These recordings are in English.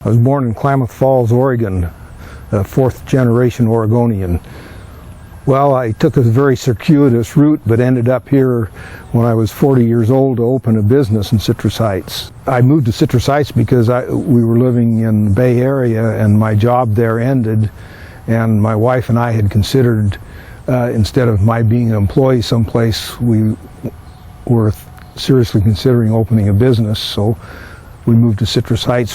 I was born in Klamath Falls, Oregon, a fourth-generation Oregonian. Well, I took a very circuitous route, but ended up here when I was 40 years old to open a business in Citrus Heights. I moved to Citrus Heights because we were living in the Bay Area and my job there ended, and my wife and I had considered, instead of my being an employee someplace, we were seriously considering opening a business, so we moved to Citrus Heights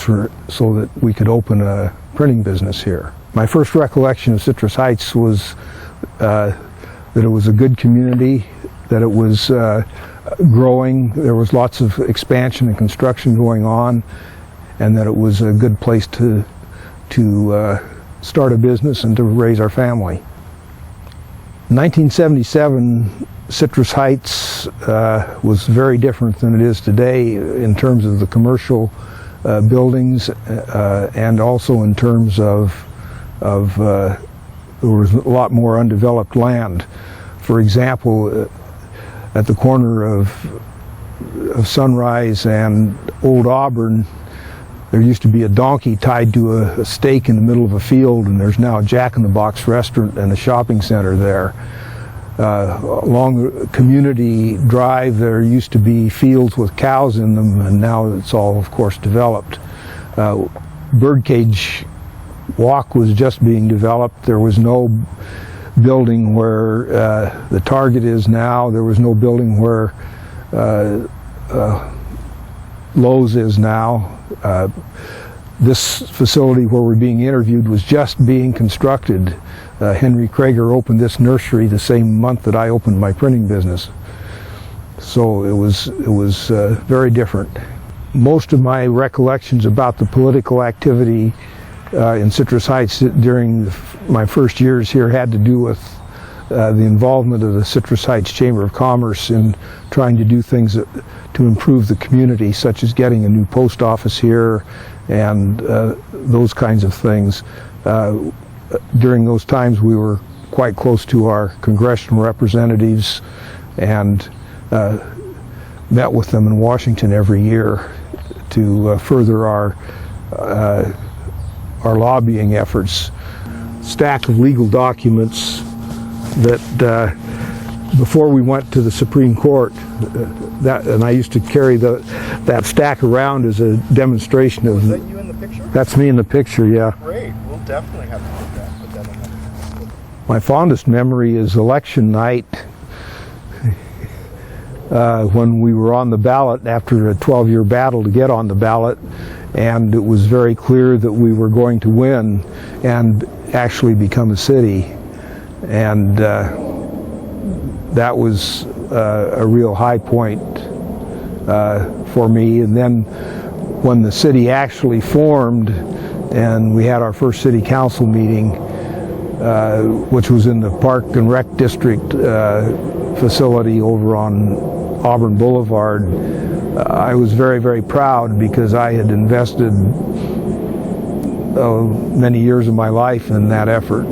so that we could open a printing business here. My first recollection of Citrus Heights was that it was a good community, that it was growing, there was lots of expansion and construction going on, and that it was a good place to start a business and to raise our family. In 1977, Citrus Heights was very different than it is today in terms of the commercial buildings and also in terms of there was a lot more undeveloped land. For example, at the corner of Sunrise and Old Auburn, there used to be a donkey tied to a stake in the middle of a field, and there's now a Jack-in-the-Box restaurant and a shopping center there. Along the community drive there used to be fields with cows in them, and now it's all, of course, developed. Birdcage Walk was just being developed. There was no building where the Target is now. There was no building where Lowe's is now. This facility where we're being interviewed was just being constructed. Henry Krager opened this nursery the same month that I opened my printing business. So it was very different. Most of my recollections about the political activity in Citrus Heights during my first years here had to do with the involvement of the Citrus Heights Chamber of Commerce in trying to do things to improve the community, such as getting a new post office here and those kinds of things. During those times we were quite close to our congressional representatives and met with them in Washington every year to further our lobbying efforts. Stack of legal documents that before we went to the Supreme Court, and I used to carry that stack around as a demonstration of... Is that you in the picture? That's me in the picture, yeah. Great, we'll definitely have to put that in there. My fondest memory is election night when we were on the ballot after a 12-year battle to get on the ballot, and it was very clear that we were going to win and actually become a city, and that was a real high point for me. And then when the city actually formed and we had our first city council meeting, which was in the Park and Rec District facility over on Auburn Boulevard, I was very, very proud because I had invested many years of my life in that effort.